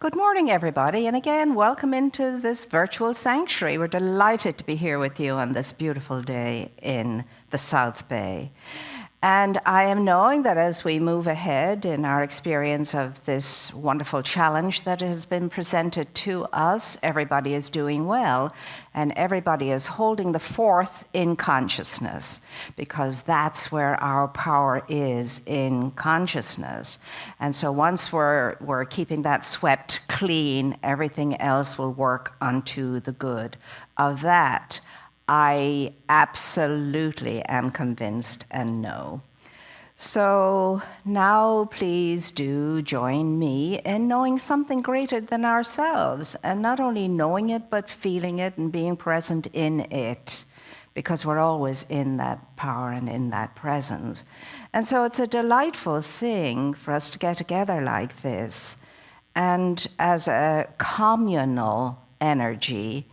Good morning, everybody, and again, welcome into this virtual sanctuary. We're delighted to be here with you on this beautiful day in the South Bay. And I am knowing that as we move ahead in our experience of this wonderful challenge that has been presented to us, everybody is doing well, and everybody is holding the forth in consciousness, because that's where our power is, in consciousness. And so once we're keeping that swept clean, everything else will work unto the good of that. I absolutely am convinced and know. So now please do join me in knowing something greater than ourselves, and not only knowing it, but feeling it and being present in it, because we're always in that power and in that presence. And so it's a delightful thing for us to get together like this, and as a communal energy,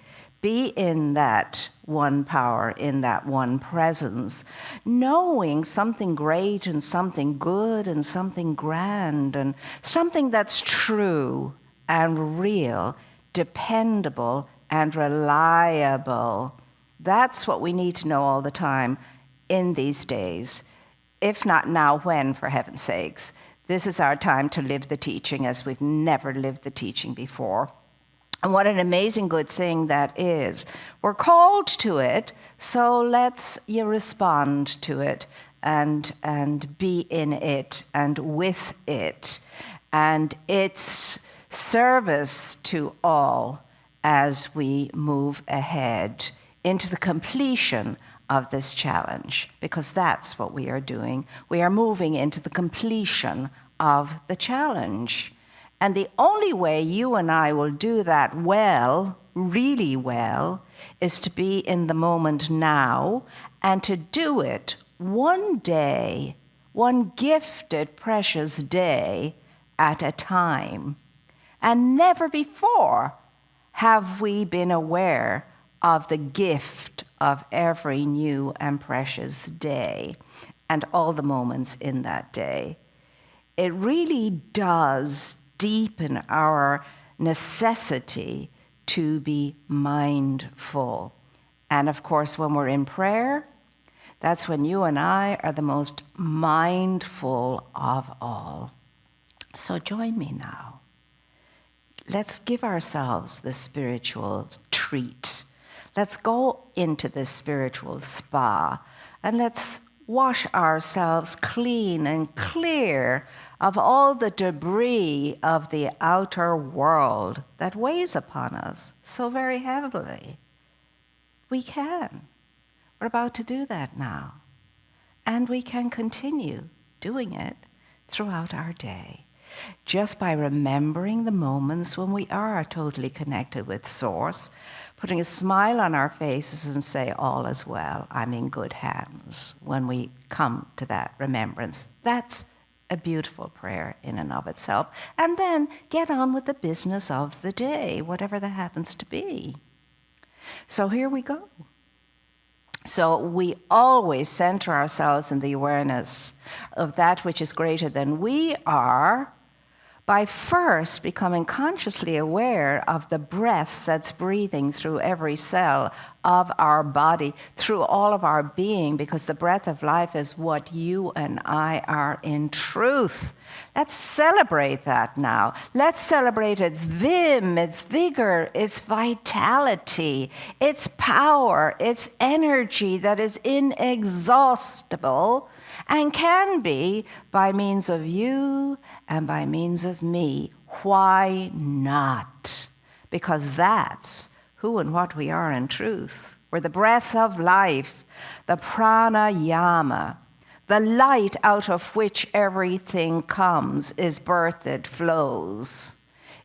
be in that one power, in that one presence, knowing something great and something good and something grand and something that's true and real, dependable and reliable. That's what we need to know all the time in these days. If not now, when, for heaven's sakes? This is our time to live the teaching as we've never lived the teaching before. And what an amazing good thing that is. We're called to it, so let's respond to it and be in it and with it. And its service to all as we move ahead into the completion of this challenge, because that's what we are doing. We are moving into the completion of the challenge. And the only way you and I will do that well, really well, is to be in the moment now and to do it one day, one gifted, precious day at a time. And never before have we been aware of the gift of every new and precious day and all the moments in that day. It really does deepen our necessity to be mindful. And of course, when we're in prayer, that's when you and I are the most mindful of all. So join me now. Let's give ourselves the spiritual treat. Let's go into this spiritual spa and let's wash ourselves clean and clear of all the debris of the outer world that weighs upon us so very heavily. We can. We're about to do that now. And we can continue doing it throughout our day, just by remembering the moments when we are totally connected with Source, putting a smile on our faces and say, all is well, I'm in good hands, when we come to that remembrance. That's a beautiful prayer in and of itself. And then get on with the business of the day, whatever that happens to be. So here we go. So we always center ourselves in the awareness of that which is greater than we are, by first becoming consciously aware of the breath that's breathing through every cell of our body, through all of our being, because the breath of life is what you and I are in truth. Let's celebrate that now. Let's celebrate its vim, its vigor, its vitality, its power, its energy that is inexhaustible and can be by means of you and by means of me. Why not? Because that's who and what we are in truth. We're the breath of life, the pranayama, the light out of which everything comes, is birthed, flows.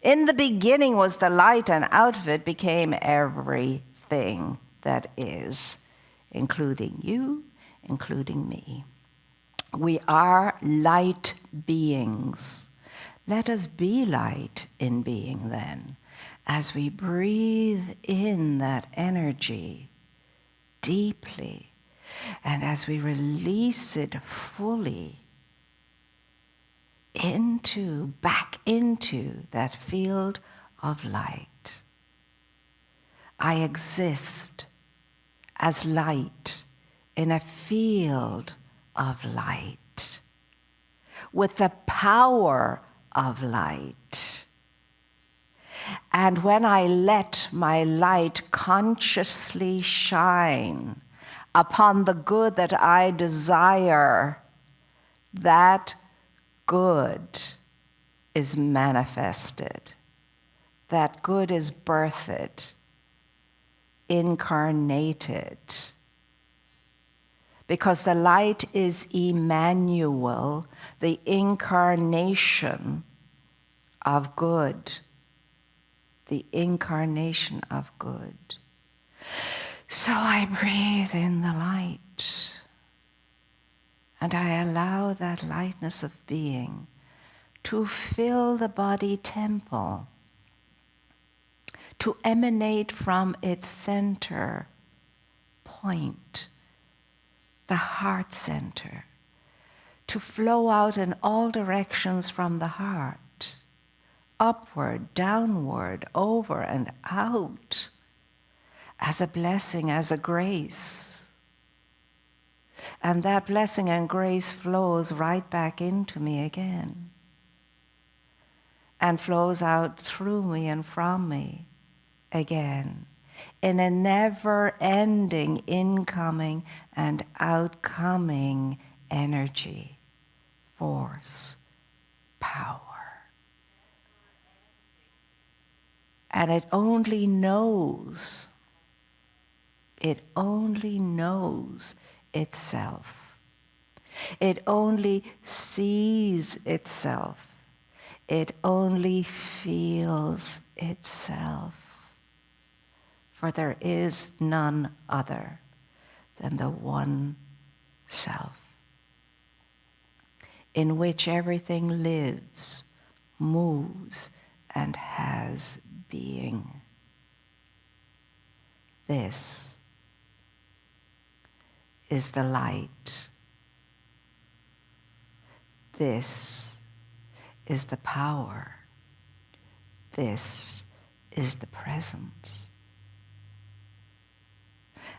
In the beginning was the light, and out of it became everything that is, including you, including me. We are light beings. Let us be light in being then, as we breathe in that energy deeply, and as we release it fully back into that field of light. I exist as light in a field of light, with the power of light. And when I let my light consciously shine upon the good that I desire, that good is manifested. That good is birthed, incarnated. Because the light is Emmanuel, the incarnation of good. The incarnation of good. So I breathe in the light, and I allow that lightness of being to fill the body temple, to emanate from its center point, the heart center, to flow out in all directions from the heart, upward, downward, over and out, as a blessing, as a grace. And that blessing and grace flows right back into me again, and flows out through me and from me again, in a never-ending incoming and outcoming energy, force, power. And it only knows itself. It only sees itself. It only feels itself. For there is none other than the one self, in which everything lives, moves, and has being. This is the light. This is the power. This is the presence.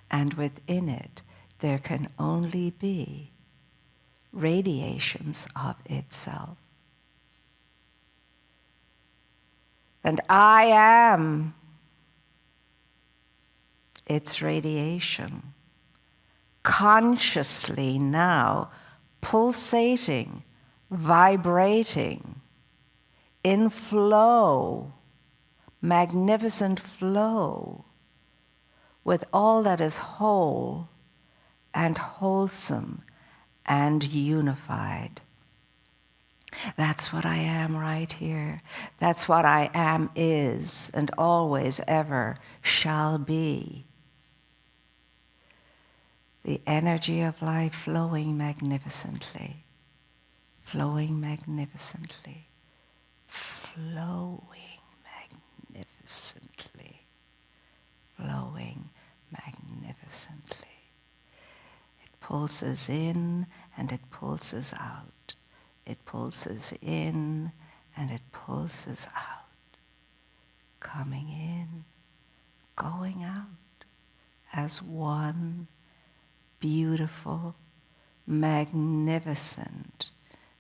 And within it, there can only be radiations of itself. And I am its radiation, consciously now pulsating, vibrating, in flow, magnificent flow, with all that is whole and wholesome and unified. That's what I am right here. That's what I am is and always ever shall be. The energy of life flowing magnificently, flowing magnificently, flowing magnificently, flowing magnificently. It pulses in and it pulses out. It pulses in and it pulses out. Coming in, going out as one beautiful, magnificent,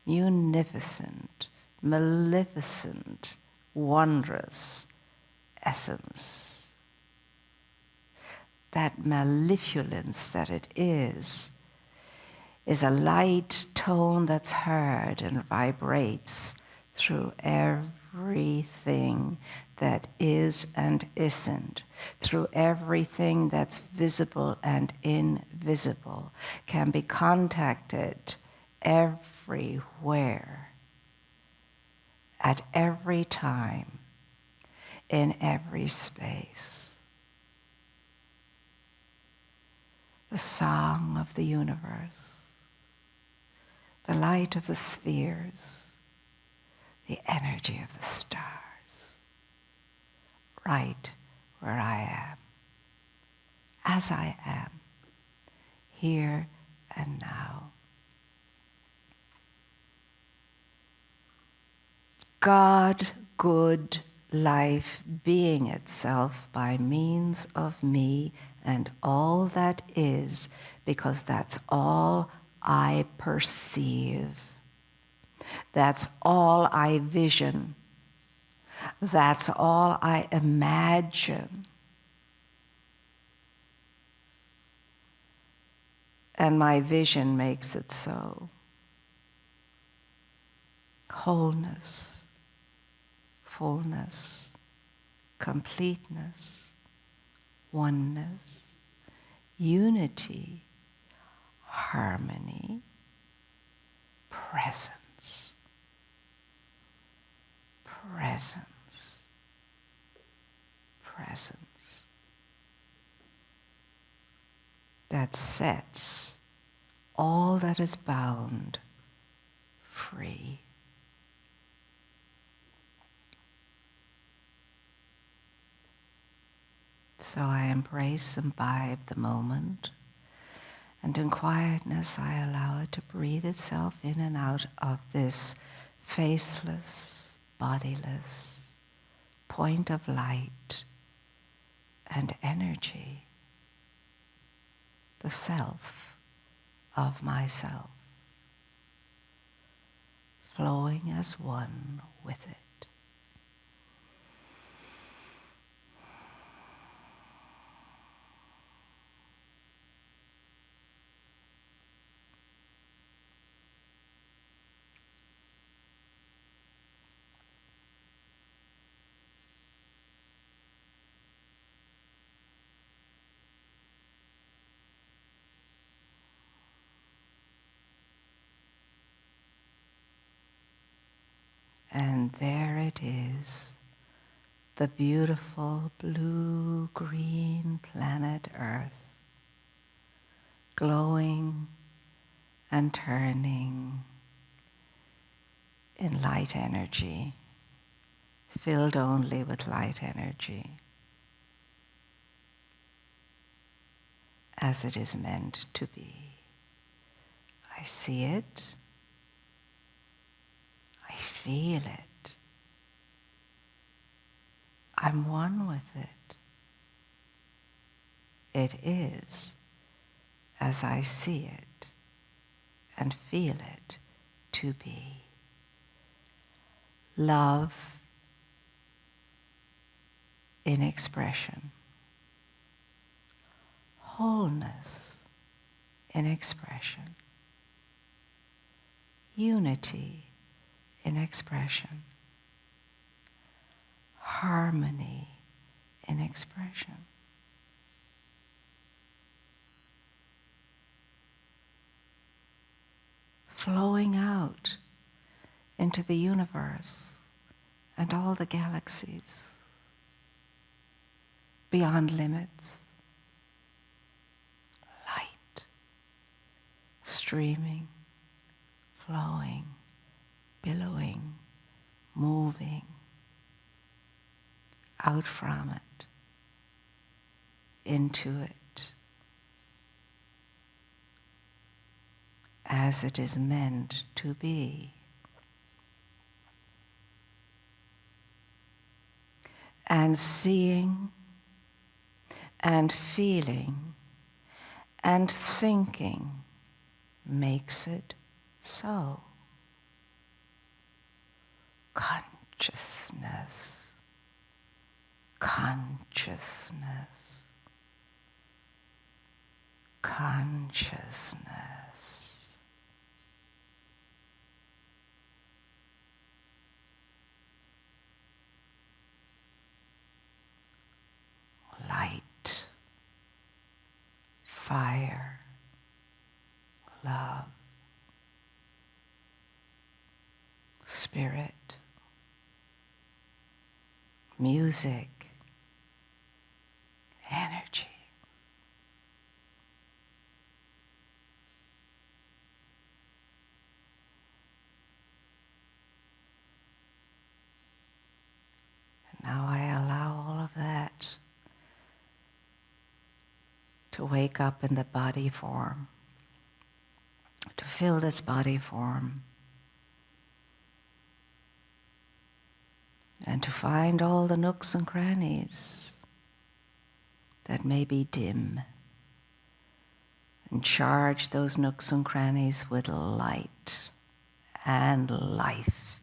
munificent, maleficent, wondrous essence. That mellifluence that it is a light tone that's heard and vibrates through everything that is and isn't, through everything that's visible and invisible, can be contacted everywhere, at every time, in every space. The song of the universe, the light of the spheres, the energy of the stars, right where I am, as I am, here and now. God, good, life being itself by means of me and all that is, because that's all I perceive. That's all I vision. That's all I imagine. And my vision makes it so. Wholeness, fullness, completeness, oneness, unity, harmony, presence, presence, presence. That sets all that is bound free. So I embrace, imbibe the moment, and in quietness I allow it to breathe itself in and out of this faceless, bodiless point of light and energy, the self of myself, flowing as one with it. And there it is, the beautiful blue-green planet Earth, glowing and turning in light energy, filled only with light energy, as it is meant to be. I see it, I feel it, I'm one with it. It is as I see it and feel it to be. Love in expression. Wholeness in expression. Unity in expression. Harmony in expression. Flowing out into the universe and all the galaxies, beyond limits. Light, streaming, flowing, billowing, moving out from it, into it, as it is meant to be. And seeing and feeling and thinking makes it so. Consciousness, consciousness, consciousness. Light, fire, love, spirit, music, energy. And now I allow all of that to wake up in the body form, to fill this body form. and to find all the nooks and crannies that may be dim, and charge those nooks and crannies with light and life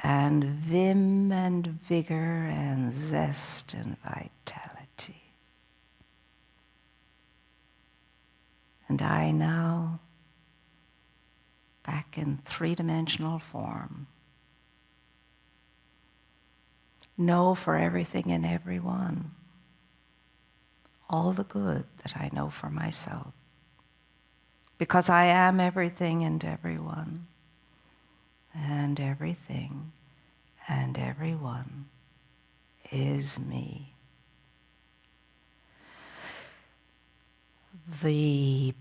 and vim and vigor and zest and vitality. And I now, back in three-dimensional form, know for everything and everyone all the good that I know for myself. Because I am everything and everyone, and everything and everyone is me. The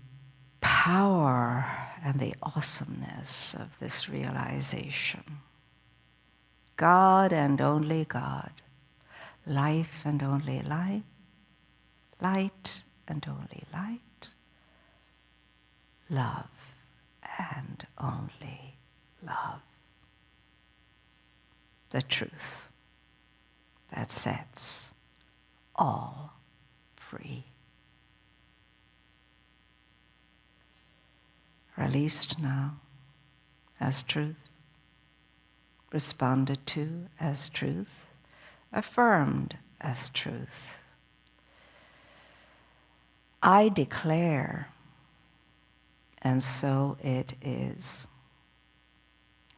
power and the awesomeness of this realization. God and only God, life and only light, light and only light, love and only love. The truth that sets all free. Released now as truth, responded to as truth, affirmed as truth. I declare, and so it is.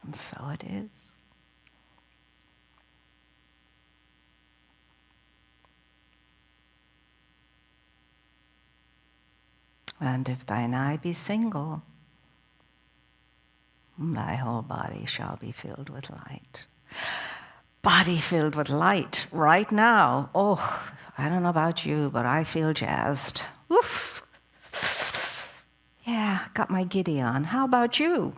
And so it is. And if thine eye be single, thy whole body shall be filled with light. Body filled with light right now. Oh, I don't know about you, but I feel jazzed. Oof. Yeah, got my giddy on. How about you?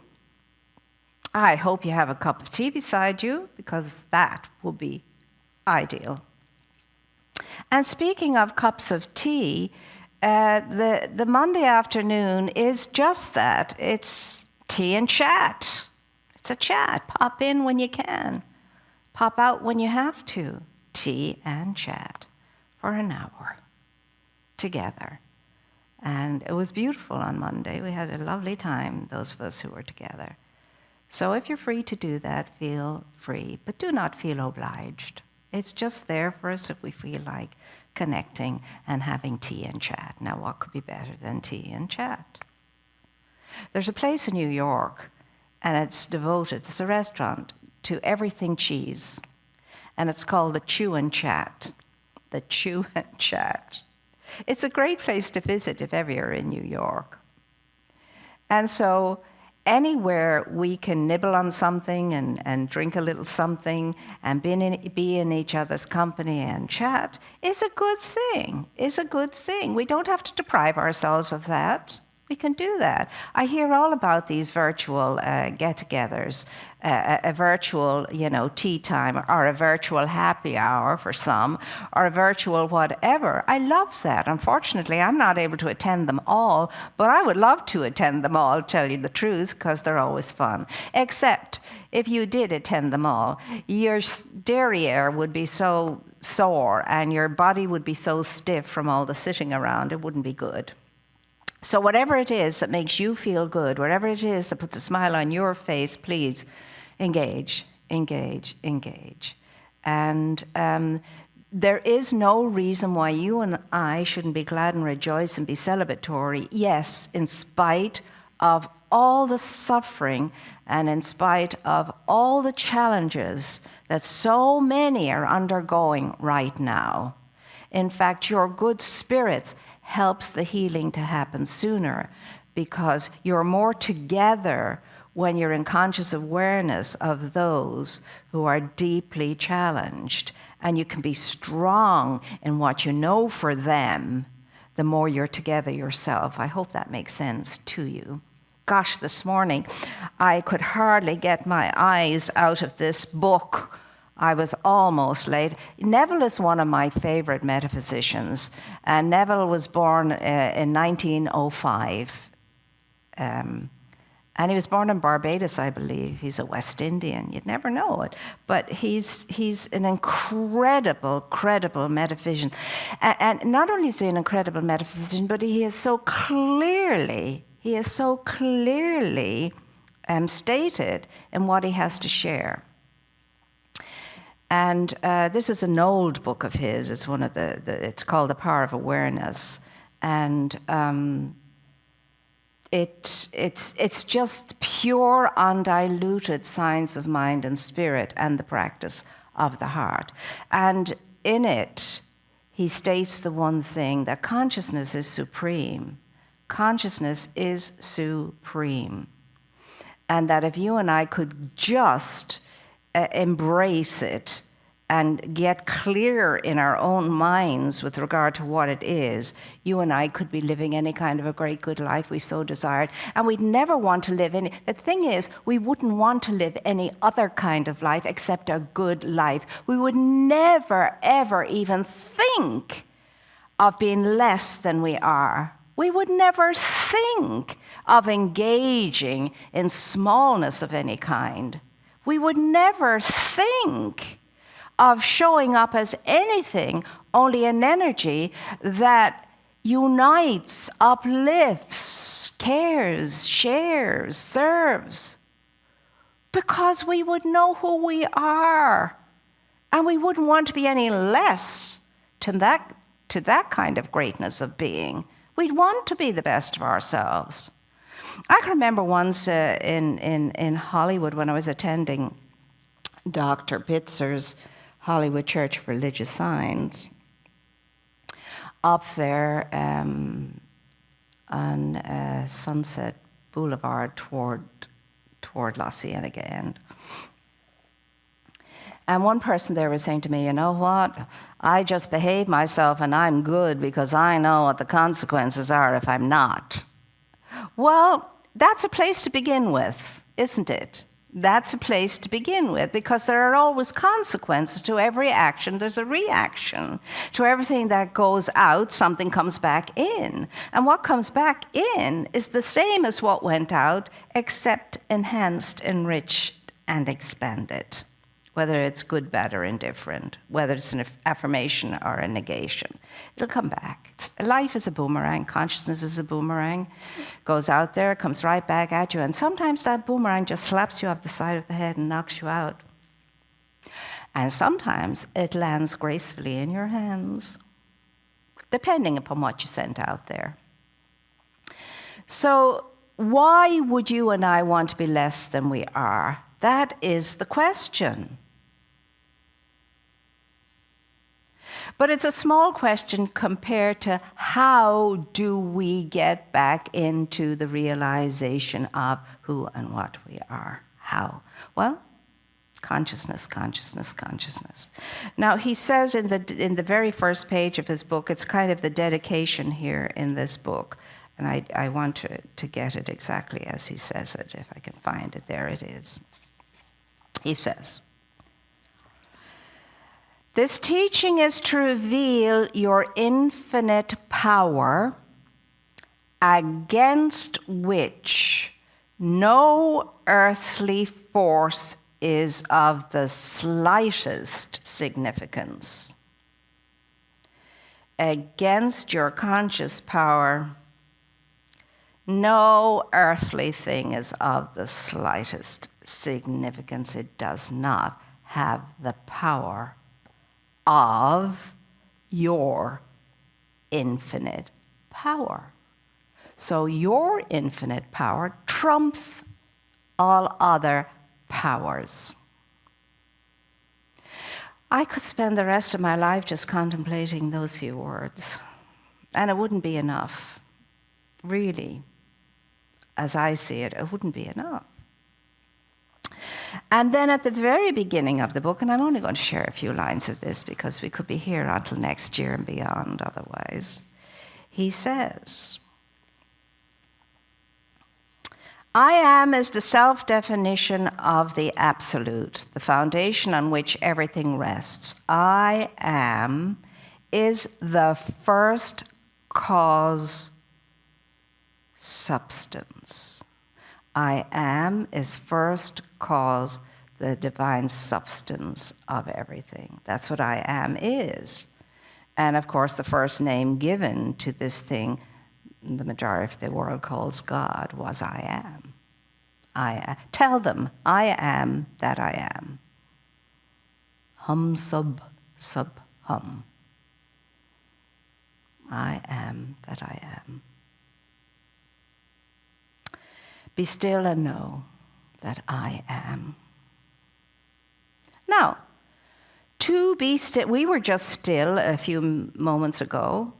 I hope you have a cup of tea beside you, because that will be ideal. And speaking of cups of tea, the Monday afternoon is just that. It's tea and chat. It's a chat. Pop in when you can. Pop out when you have to. Tea and chat for an hour together. And it was beautiful on Monday. We had a lovely time, those of us who were together. So if you're free to do that, feel free. But do not feel obliged. It's just there for us if we feel like connecting and having tea and chat. Now, what could be better than tea and chat? There's a place in New York, and it's devoted, it's a restaurant, to everything cheese. And it's called the Chew and Chat. The Chew and Chat. It's a great place to visit if ever you're in New York. And so anywhere we can nibble on something and drink a little something and be in each other's company and chat is a good thing, is a good thing. We don't have to deprive ourselves of that. We can do that. I hear all about these virtual get-togethers, a virtual, tea time, or a virtual happy hour for some, or a virtual whatever. I love that. Unfortunately, I'm not able to attend them all, but I would love to attend them all, tell you the truth, because they're always fun. Except if you did attend them all, your derriere would be so sore and your body would be so stiff from all the sitting around, it wouldn't be good. So whatever it is that makes you feel good, whatever it is that puts a smile on your face, please engage, engage, engage. And there is no reason why you and I shouldn't be glad and rejoice and be celebratory. Yes, in spite of all the suffering and in spite of all the challenges that so many are undergoing right now. In fact, your good spirits helps the healing to happen sooner, because you're more together when you're in conscious awareness of those who are deeply challenged. And you can be strong in what you know for them, the more you're together yourself. I hope that makes sense to you. Gosh, this morning I could hardly get my eyes out of this book. I was almost late. Neville is one of my favorite metaphysicians, and Neville was born in 1905. And he was born in Barbados, I believe. He's a West Indian. You'd never know it. But he's an credible metaphysician. And not only is he an incredible metaphysician, but he is so clearly stated in what he has to share. And this is an old book of his. It's one of it's called The Power of Awareness. And it's just pure, undiluted science of mind and spirit and the practice of the heart. And in it, he states the one thing, that consciousness is supreme. Consciousness is supreme. And that if you and I could just embrace it and get clear in our own minds with regard to what it is, you and I could be living any kind of a great good life we so desired. And we'd never want to live any. The thing is, we wouldn't want to live any other kind of life except a good life. We would never, ever even think of being less than we are. We would never think of engaging in smallness of any kind. We would never think of showing up as anything, only an energy that unites, uplifts, cares, shares, serves. Because we would know who we are. And we wouldn't want to be any less to that kind of greatness of being. We'd want to be the best of ourselves. I can remember once in Hollywood when I was attending Dr. Bitzer's Hollywood Church of Religious Science, up there on Sunset Boulevard toward La Cienega End. And one person there was saying to me, you know what? I just behave myself and I'm good because I know what the consequences are if I'm not. Well, that's a place to begin with, isn't it? That's a place to begin with, because there are always consequences to every action. There's a reaction. To everything that goes out, something comes back in. And what comes back in is the same as what went out, except enhanced, enriched, and expanded. Whether it's good, bad, or indifferent, whether it's an affirmation or a negation, it'll come back. Life is a boomerang. Consciousness is a boomerang. Goes out there, comes right back at you, and sometimes that boomerang just slaps you off the side of the head and knocks you out. And sometimes it lands gracefully in your hands, depending upon what you sent out there. So why would you and I want to be less than we are? That is the question. But it's a small question compared to how do we get back into the realization of who and what we are. How? Well, consciousness, consciousness, consciousness. Now, he says in the very first page of his book, it's kind of the dedication here in this book, and I want to get it exactly as he says it, if I can find it. There it is. He says, this teaching is to reveal your infinite power, against which no earthly force is of the slightest significance. Against your conscious power, no earthly thing is of the slightest significance. It does not have the power of your infinite power. So your infinite power trumps all other powers. I could spend the rest of my life just contemplating those few words, and it wouldn't be enough. Really, as I see it, it wouldn't be enough. And then at the very beginning of the book, and I'm only going to share a few lines of this because we could be here until next year and beyond otherwise, he says, I am is the self-definition of the absolute, the foundation on which everything rests. I am is the first cause substance. I am is first cause, the divine substance of everything. That's what I am is. And of course, the first name given to this thing the majority of the world calls God was I am. Tell them, I am that I am. Hum sub hum. I am that I am. Be still and know that I am. Now, to be still, we were just still a few moments ago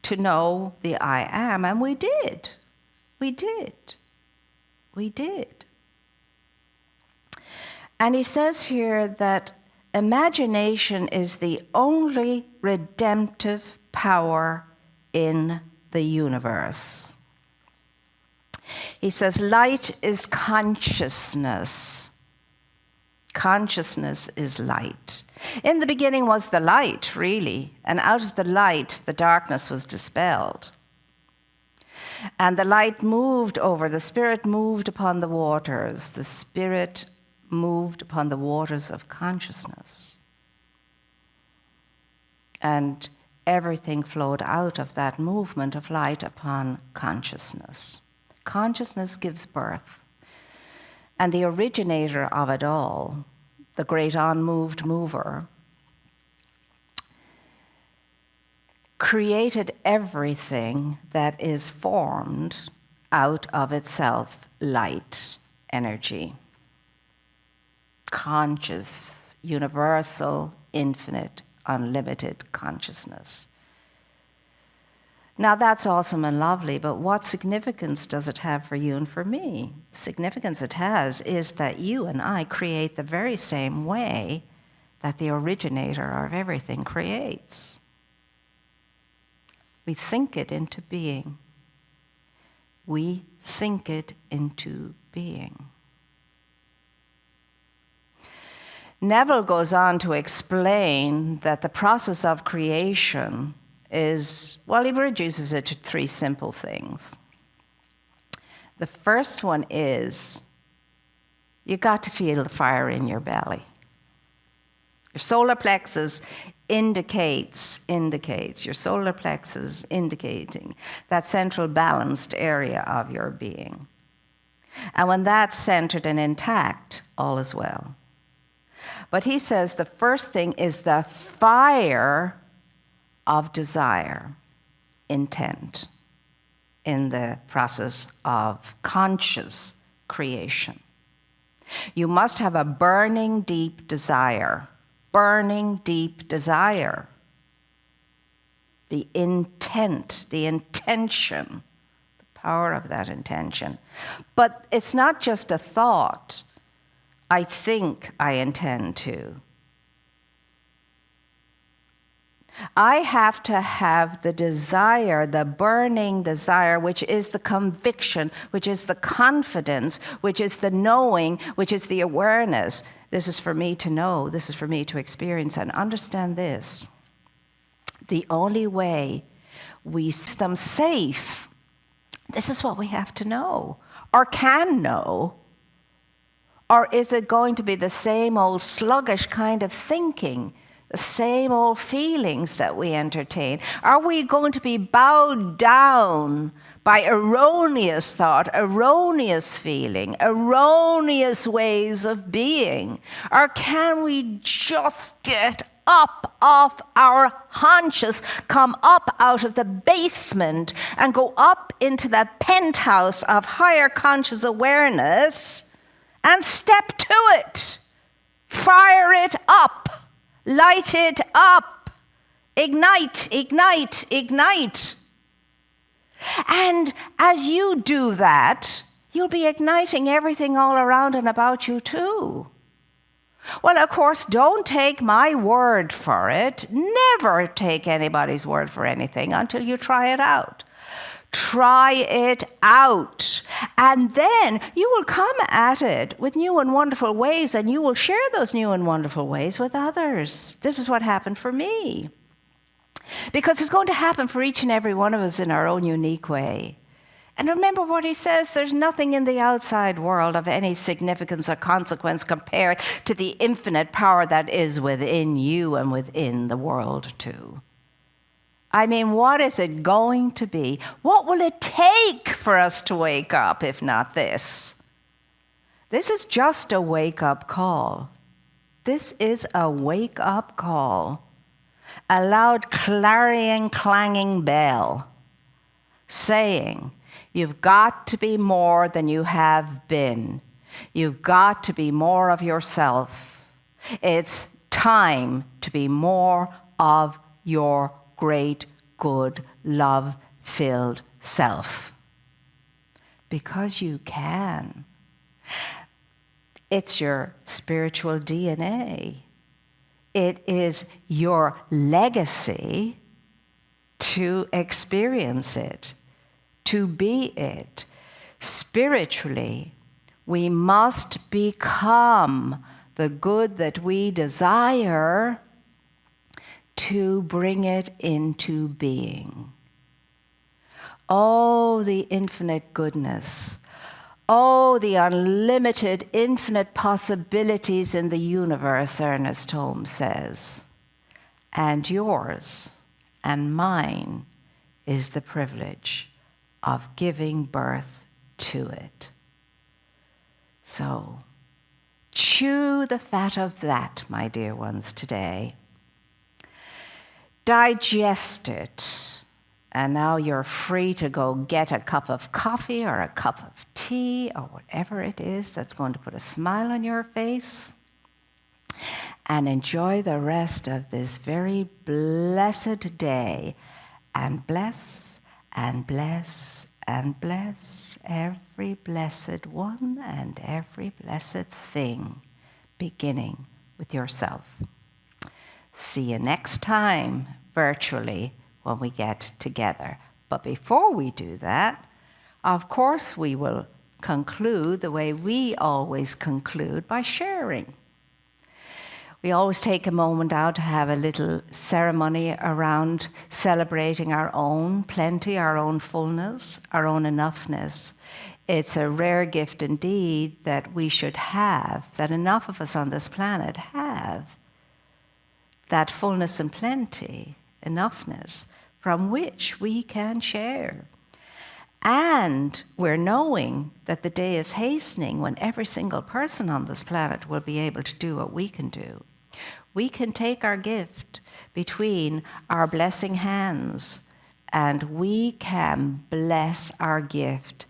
to know the I am, and we did. We did. We did. And he says here that imagination is the only redemptive power in the universe. He says light is consciousness. Consciousness is light. In the beginning was the light, really, and out of the light, the darkness was dispelled. And the light moved over, the Spirit moved upon the waters, the Spirit moved upon the waters of consciousness. And everything flowed out of that movement of light upon consciousness. Consciousness gives birth. And the originator of it all, the great unmoved mover, created everything that is formed out of itself, light, energy. Conscious, universal, infinite, unlimited consciousness. Now that's awesome and lovely, but what significance does it have for you and for me? The significance it has is that you and I create the very same way that the originator of everything creates. We think it into being. We think it into being. Neville goes on to explain that the process of creation is, well, he reduces it to three simple things. The first one is, you got to feel the fire in your belly. Your solar plexus indicates your solar plexus indicating that central balanced area of your being. And when that's centered and intact, all is well. But he says the first thing is the fire of desire, intent, in the process of conscious creation. You must have a burning deep desire. Burning deep desire. The intent, the intention, the power of that intention. But it's not just a thought. I think I intend to. I have to have the desire, the burning desire, which is the conviction, which is the confidence, which is the knowing, which is the awareness. This is for me to know, this is for me to experience, and understand this. The only way we system safe, this is what we have to know, or can know. Or is it going to be the same old sluggish kind of thinking? The same old feelings that we entertain? Are we going to be bowed down by erroneous thought, erroneous feeling, erroneous ways of being? Or can we just get up off our haunches, come up out of the basement and go up into that penthouse of higher conscious awareness and step to it, fire it up, light it up, ignite, ignite, ignite. And as you do that, you'll be igniting everything all around and about you too. Well, of course, don't take my word for it. Never take anybody's word for anything until you try it out. Try it out. And then you will come at it with new and wonderful ways, and you will share those new and wonderful ways with others. This is what happened for me. Because it's going to happen for each and every one of us in our own unique way. And remember what he says, there's nothing in the outside world of any significance or consequence compared to the infinite power that is within you and within the world too. I mean, what is it going to be? What will it take for us to wake up, if not this? This is just a wake-up call. This is a wake-up call. A loud clarion clanging bell saying, you've got to be more than you have been. You've got to be more of yourself. It's time to be more of your great, good, love-filled self. Because you can. It's your spiritual DNA. It is your legacy to experience it, to be it. Spiritually, we must become the good that we desire to bring it into being. Oh, the infinite goodness. Oh, the unlimited, infinite possibilities in the universe, Ernest Holmes says. And yours and mine is the privilege of giving birth to it. So, chew the fat of that, my dear ones, today. Digest it. And now you're free to go get a cup of coffee or a cup of tea or whatever it is that's going to put a smile on your face and enjoy the rest of this very blessed day and bless and bless and bless every blessed one and every blessed thing, beginning with yourself. See you next time, virtually, when we get together. But before we do that, of course we will conclude the way we always conclude, by sharing. We always take a moment out to have a little ceremony around celebrating our own plenty, our own fullness, our own enoughness. It's a rare gift indeed that we should have, that enough of us on this planet have, that fullness and plenty, enoughness, from which we can share. And we're knowing that the day is hastening when every single person on this planet will be able to do what we can do. We can take our gift between our blessing hands and we can bless our gift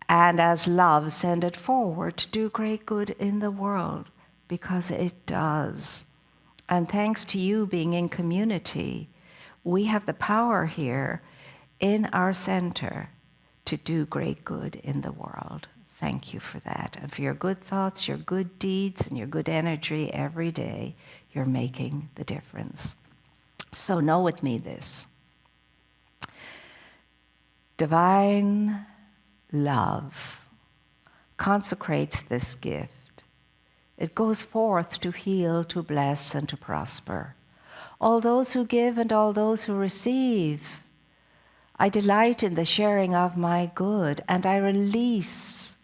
and as love send it forward to do great good in the world, because it does. And thanks to you being in community, we have the power here in our center to do great good in the world. Thank you for that. And for your good thoughts, your good deeds, and your good energy every day. You're making the difference. So know with me this. Divine love consecrates this gift. It goes forth to heal, to bless, and to prosper. All those who give and all those who receive. I delight in the sharing of my good, and I release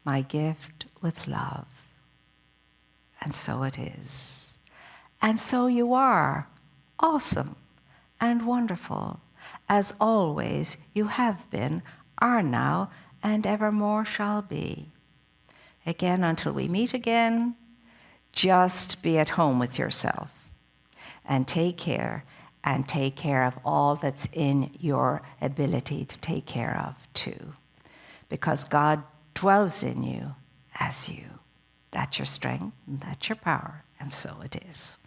my gift with love. And so it is. And so you are awesome and wonderful, as always you have been, are now, and evermore shall be. Again, until we meet again, just be at home with yourself. And take care of all that's in your ability to take care of too. Because God dwells in you as you. That's your strength, and that's your power, and so it is.